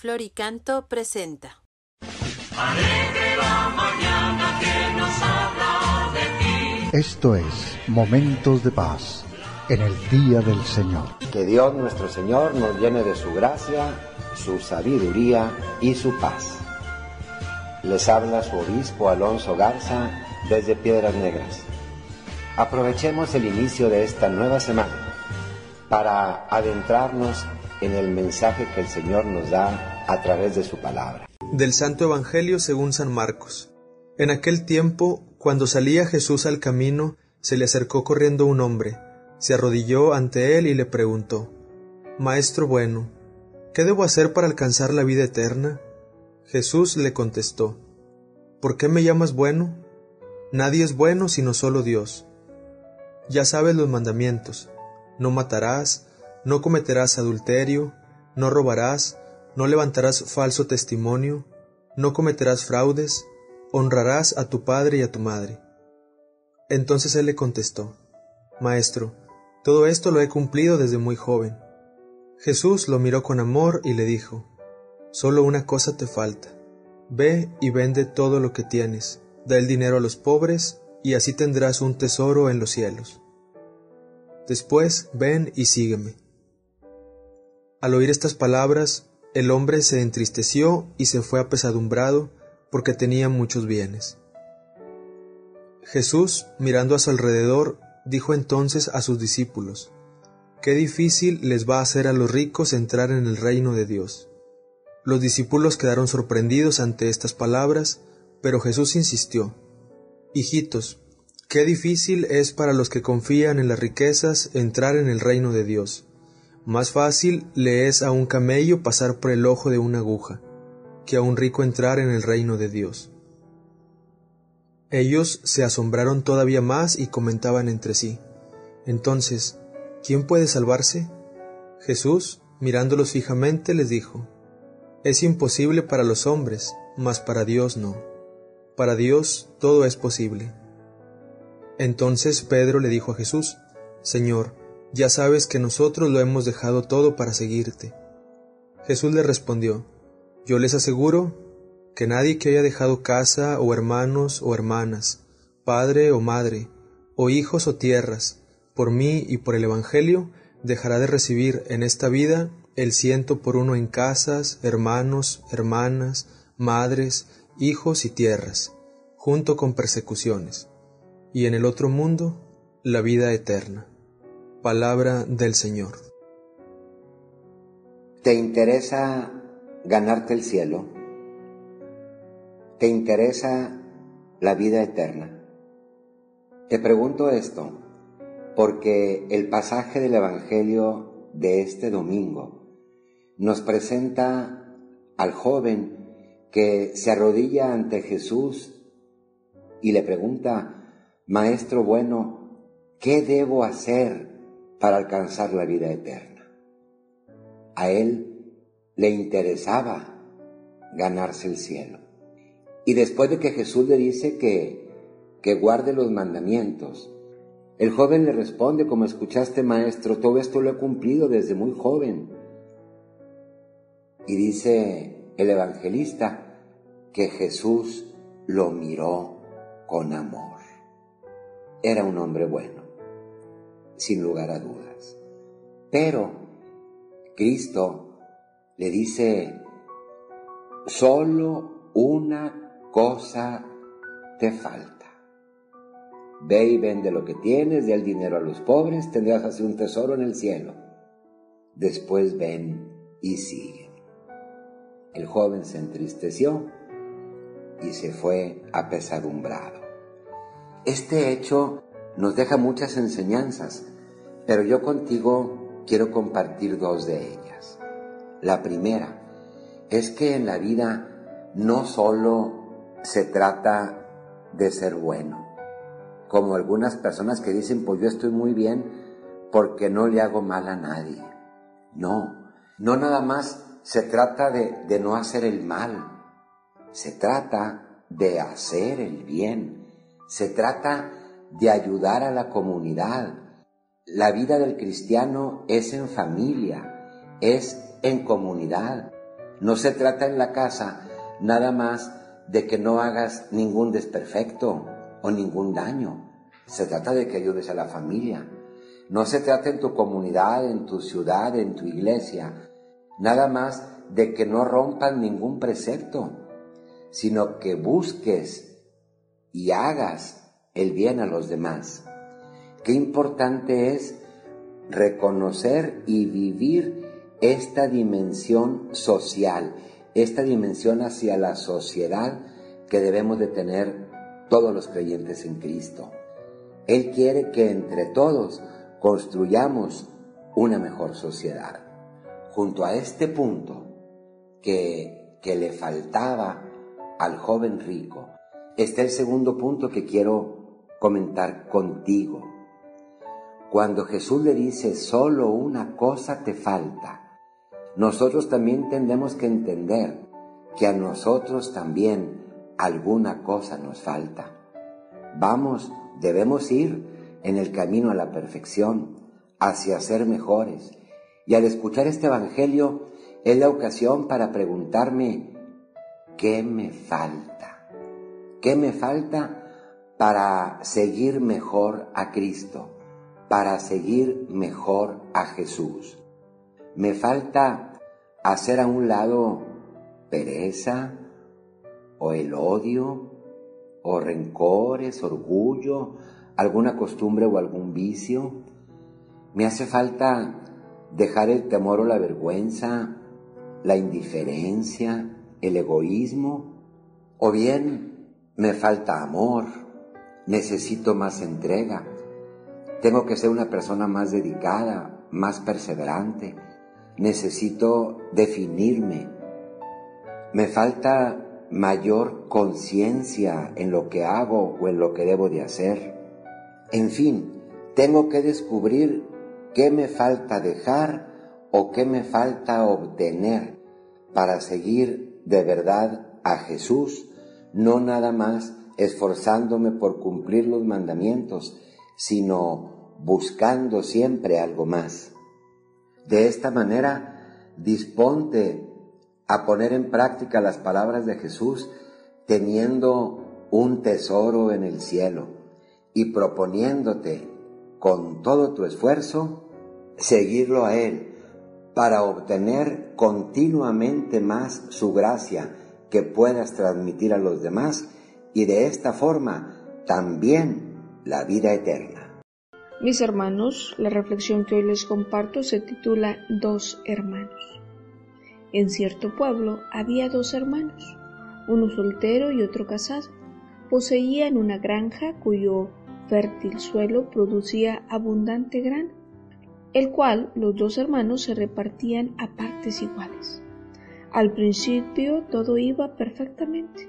Floricanto presenta. Alegre la mañana que nos habla de ti. Esto es Momentos de Paz en el Día del Señor. Que Dios nuestro Señor nos llene de su gracia, su sabiduría y su paz. Les habla su obispo Alonso Garza desde Piedras Negras. Aprovechemos el inicio de esta nueva semana para adentrarnos en el mensaje que el Señor nos da a través de su palabra. Del Santo Evangelio según San Marcos. En aquel tiempo, cuando salía Jesús al camino, se le acercó corriendo un hombre, se arrodilló ante él y le preguntó: Maestro bueno, ¿qué debo hacer para alcanzar la vida eterna? Jesús le contestó: ¿Por qué me llamas bueno? Nadie es bueno sino solo Dios. Ya sabes los mandamientos: no matarás, no cometerás adulterio, no robarás, no levantarás falso testimonio, no cometerás fraudes, honrarás a tu padre y a tu madre. Entonces él le contestó: Maestro, todo esto lo he cumplido desde muy joven. Jesús lo miró con amor y le dijo: Solo una cosa te falta. Ve y vende todo lo que tienes, da el dinero a los pobres, y así tendrás un tesoro en los cielos. Después ven y sígueme. Al oír estas palabras, el hombre se entristeció y se fue apesadumbrado, porque tenía muchos bienes. Jesús, mirando a su alrededor, dijo entonces a sus discípulos: Qué difícil les va a hacer a los ricos entrar en el reino de Dios. Los discípulos quedaron sorprendidos ante estas palabras, pero Jesús insistió: Hijitos, qué difícil es para los que confían en las riquezas entrar en el reino de Dios. Más fácil le es a un camello pasar por el ojo de una aguja, que a un rico entrar en el reino de Dios. Ellos se asombraron todavía más y comentaban entre sí: Entonces, ¿quién puede salvarse? Jesús, mirándolos fijamente, les dijo: Es imposible para los hombres, mas para Dios no. Para Dios todo es posible. Entonces Pedro le dijo a Jesús: Señor, ya sabes que nosotros lo hemos dejado todo para seguirte. Jesús le respondió: Yo les aseguro que nadie que haya dejado casa o hermanos o hermanas, padre o madre, o hijos o tierras, por mí y por el Evangelio, dejará de recibir en esta vida el 100 por 1 en casas, hermanos, hermanas, madres, hijos y tierras, junto con persecuciones, y en el otro mundo la vida eterna. Palabra del Señor. ¿Te interesa ganarte el cielo? ¿Te interesa la vida eterna? Te pregunto esto porque el pasaje del Evangelio de este domingo nos presenta al joven que se arrodilla ante Jesús y le pregunta: Maestro bueno, ¿qué debo hacer para alcanzar la vida eterna? A él le interesaba ganarse el cielo. Y después de que Jesús le dice que guarde los mandamientos, el joven le responde, como escuchaste, maestro, todo esto lo he cumplido desde muy joven. Y dice el evangelista que Jesús lo miró con amor. Era un hombre bueno, sin lugar a dudas. Pero Cristo le dice: solo una cosa te falta. Ve y vende lo que tienes, da el dinero a los pobres, tendrás así un tesoro en el cielo. Después ven y sigue. El joven se entristeció y se fue apesadumbrado. Este hecho nos deja muchas enseñanzas, pero yo contigo quiero compartir 2 de ellas. La primera es que en la vida no solo se trata de ser bueno, como algunas personas que dicen: pues yo estoy muy bien porque no le hago mal a nadie. No nada más se trata de no hacer el mal, se trata de hacer el bien, se trata de ayudar a la comunidad. La vida del cristiano es en familia, es en comunidad. No se trata en la casa nada más de que no hagas ningún desperfecto o ningún daño. Se trata de que ayudes a la familia. No se trata en tu comunidad, en tu ciudad, en tu iglesia, nada más de que no rompan ningún precepto, sino que busques y hagas el bien a los demás. Qué importante es reconocer y vivir esta dimensión social, esta dimensión hacia la sociedad que debemos de tener todos los creyentes en Cristo. Él quiere que entre todos construyamos una mejor sociedad. Junto a este punto que le faltaba al joven rico, está el segundo punto que quiero comentar contigo. Cuando Jesús le dice, solo una cosa te falta, nosotros también tenemos que entender que a nosotros también alguna cosa nos falta. Debemos ir en el camino a la perfección, hacia ser mejores. Y al escuchar este evangelio es la ocasión para preguntarme, ¿qué me falta? ¿Qué me falta para seguir mejor a Cristo? Para seguir mejor a Jesús. Me falta hacer a un lado pereza, o el odio, o rencores, orgullo, alguna costumbre o algún vicio. Me hace falta dejar el temor o la vergüenza, la indiferencia, el egoísmo, o bien me falta amor, necesito más entrega, tengo que ser una persona más dedicada, más perseverante, necesito definirme, me falta mayor conciencia en lo que hago o en lo que debo de hacer. En fin, tengo que descubrir qué me falta dejar o qué me falta obtener para seguir de verdad a Jesús, no nada más esforzándome por cumplir los mandamientos, sino buscando siempre algo más. De esta manera, disponte a poner en práctica las palabras de Jesús, teniendo un tesoro en el cielo y proponiéndote con todo tu esfuerzo seguirlo a Él para obtener continuamente más su gracia que puedas transmitir a los demás y de esta forma también la vida eterna. Mis hermanos, la reflexión que hoy les comparto se titula Dos hermanos. En cierto pueblo había dos hermanos, uno soltero y otro casado. Poseían una granja cuyo fértil suelo producía abundante grano, el cual los dos hermanos se repartían a partes iguales. Al principio todo iba perfectamente,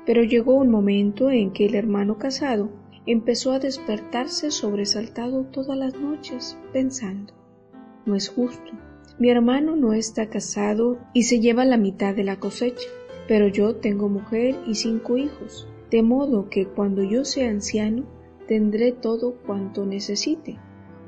pero llegó un momento en que el hermano casado empezó a despertarse sobresaltado todas las noches, pensando: no es justo, mi hermano no está casado y se lleva la mitad de la cosecha, pero yo tengo mujer y 5 hijos, de modo que cuando yo sea anciano tendré todo cuanto necesite,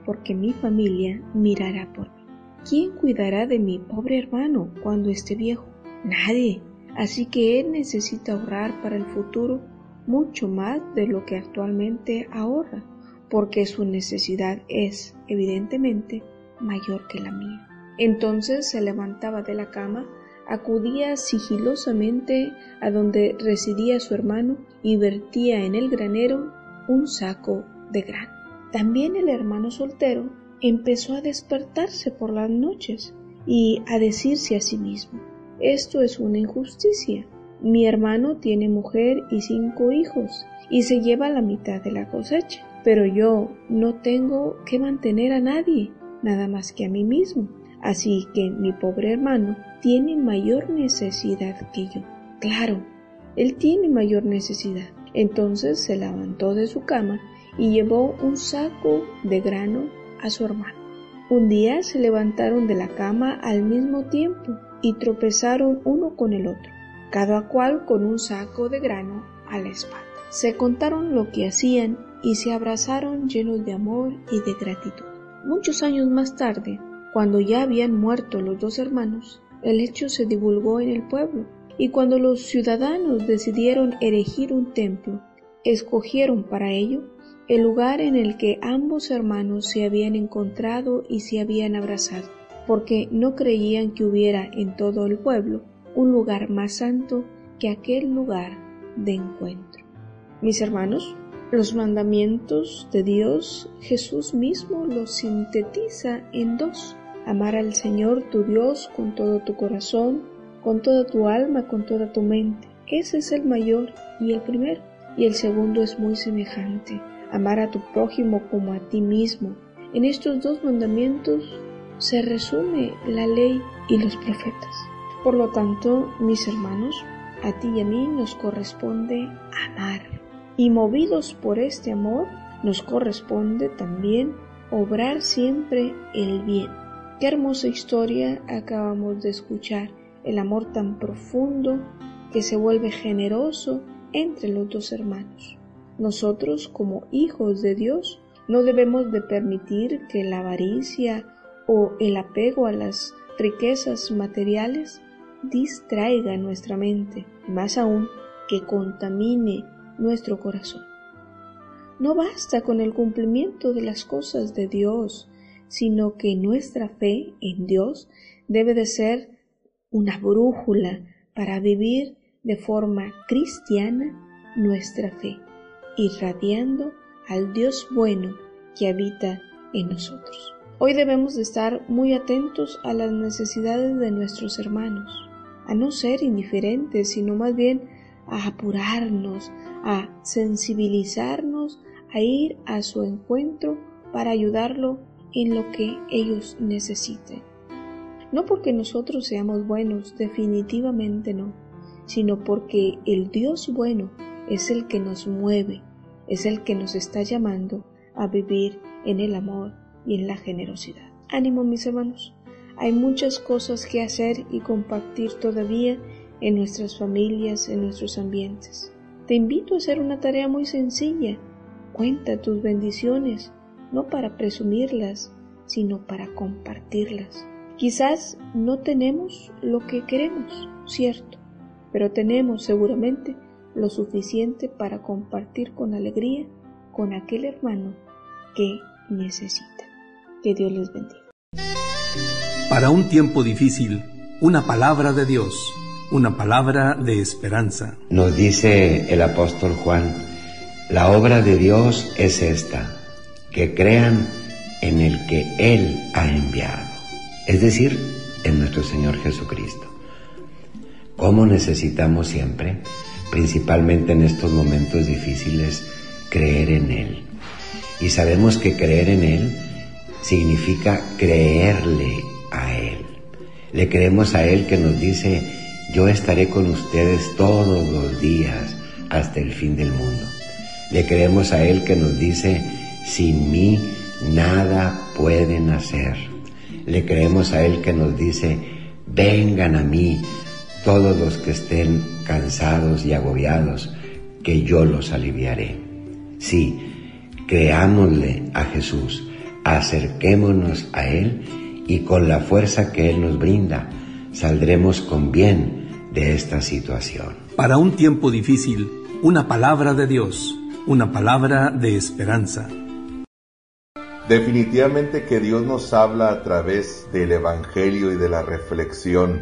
porque mi familia mirará por mí. ¿Quién cuidará de mi pobre hermano cuando esté viejo? Nadie. Así que él necesita ahorrar para el futuro mucho más de lo que actualmente ahorra, porque su necesidad es, evidentemente, mayor que la mía. Entonces se levantaba de la cama, acudía sigilosamente a donde residía su hermano y vertía en el granero un saco de grano. También el hermano soltero empezó a despertarse por las noches y a decirse a sí mismo: esto es una injusticia. Mi hermano tiene mujer y 5 hijos y se lleva la mitad de la cosecha, pero yo no tengo que mantener a nadie, nada más que a mí mismo. Así que mi pobre hermano tiene mayor necesidad que yo. Claro, él tiene mayor necesidad. Entonces se levantó de su cama y llevó un saco de grano a su hermano. Un día se levantaron de la cama al mismo tiempo y tropezaron uno con el otro, cada cual con un saco de grano a la espalda. Se contaron lo que hacían y se abrazaron llenos de amor y de gratitud. Muchos años más tarde, cuando ya habían muerto los dos hermanos, el hecho se divulgó en el pueblo, y cuando los ciudadanos decidieron erigir un templo, escogieron para ello el lugar en el que ambos hermanos se habían encontrado y se habían abrazado, porque no creían que hubiera en todo el pueblo un lugar más santo que aquel lugar de encuentro. Mis hermanos, los mandamientos de Dios, Jesús mismo los sintetiza en dos: amar al Señor tu Dios con todo tu corazón, con toda tu alma, con toda tu mente. Ese es el mayor y el primero. Y el segundo es muy semejante: amar a tu prójimo como a ti mismo. En estos dos mandamientos se resume la ley y los profetas. Por lo tanto, mis hermanos, a ti y a mí nos corresponde amar. Y movidos por este amor, nos corresponde también obrar siempre el bien. Qué hermosa historia acabamos de escuchar, el amor tan profundo que se vuelve generoso entre los dos hermanos. Nosotros, como hijos de Dios, no debemos de permitir que la avaricia o el apego a las riquezas materiales distraiga nuestra mente, y más aún que contamine nuestro corazón. No basta con el cumplimiento de las cosas de Dios, sino que nuestra fe en Dios debe de ser una brújula para vivir de forma cristiana nuestra fe, irradiando al Dios bueno que habita en nosotros. Hoy debemos de estar muy atentos a las necesidades de nuestros hermanos, a no ser indiferentes, sino más bien a apurarnos, a sensibilizarnos, a ir a su encuentro para ayudarlo en lo que ellos necesiten. No porque nosotros seamos buenos, definitivamente no, sino porque el Dios bueno es el que nos mueve, es el que nos está llamando a vivir en el amor y en la generosidad. Ánimo, mis hermanos, hay muchas cosas que hacer y compartir todavía en nuestras familias, en nuestros ambientes. Te invito a hacer una tarea muy sencilla. Cuenta tus bendiciones, no para presumirlas, sino para compartirlas. Quizás no tenemos lo que queremos, cierto, pero tenemos seguramente lo suficiente para compartir con alegría con aquel hermano que necesita. Que Dios les bendiga. Para un tiempo difícil, una palabra de Dios, una palabra de esperanza. Nos dice el apóstol Juan: la obra de Dios es esta, que crean en el que Él ha enviado, es decir, en nuestro Señor Jesucristo. ¿Cómo necesitamos siempre, principalmente en estos momentos difíciles, creer en Él? Y sabemos que creer en Él significa creerle a Él. Le creemos a Él que nos dice: yo estaré con ustedes todos los días hasta el fin del mundo. Le creemos a Él que nos dice: sin mí nada pueden hacer. Le creemos a Él que nos dice: vengan a mí todos los que estén cansados y agobiados, que yo los aliviaré. Sí, creámosle a Jesús, acerquémonos a Él y con la fuerza que Él nos brinda, saldremos con bien de esta situación. Para un tiempo difícil, una palabra de Dios, una palabra de esperanza. Definitivamente que Dios nos habla a través del Evangelio y de la reflexión.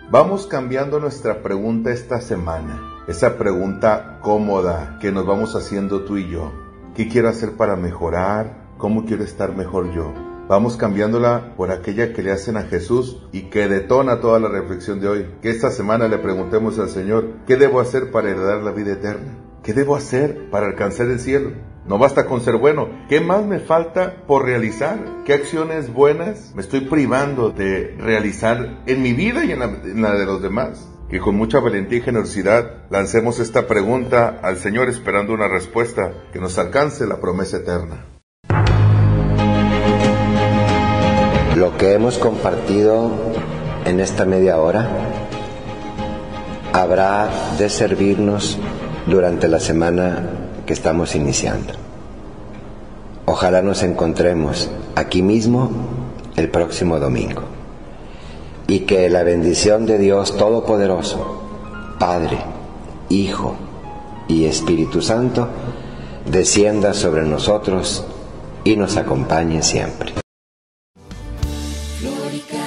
Vamos cambiando nuestra pregunta esta semana, esa pregunta cómoda que nos vamos haciendo tú y yo. ¿Qué quiero hacer para mejorar? ¿Cómo quiero estar mejor yo? Vamos cambiándola por aquella que le hacen a Jesús y que detona toda la reflexión de hoy. Que esta semana le preguntemos al Señor: ¿qué debo hacer para heredar la vida eterna? ¿Qué debo hacer para alcanzar el cielo? No basta con ser bueno. ¿Qué más me falta por realizar? ¿Qué acciones buenas me estoy privando de realizar en mi vida y en la de los demás? Que con mucha valentía y generosidad lancemos esta pregunta al Señor, esperando una respuesta que nos alcance la promesa eterna. Lo que hemos compartido en esta media hora habrá de servirnos durante la semana que estamos iniciando. Ojalá nos encontremos aquí mismo el próximo domingo. y que la bendición de Dios Todopoderoso, Padre, Hijo y Espíritu Santo, descienda sobre nosotros y nos acompañe siempre. Florica.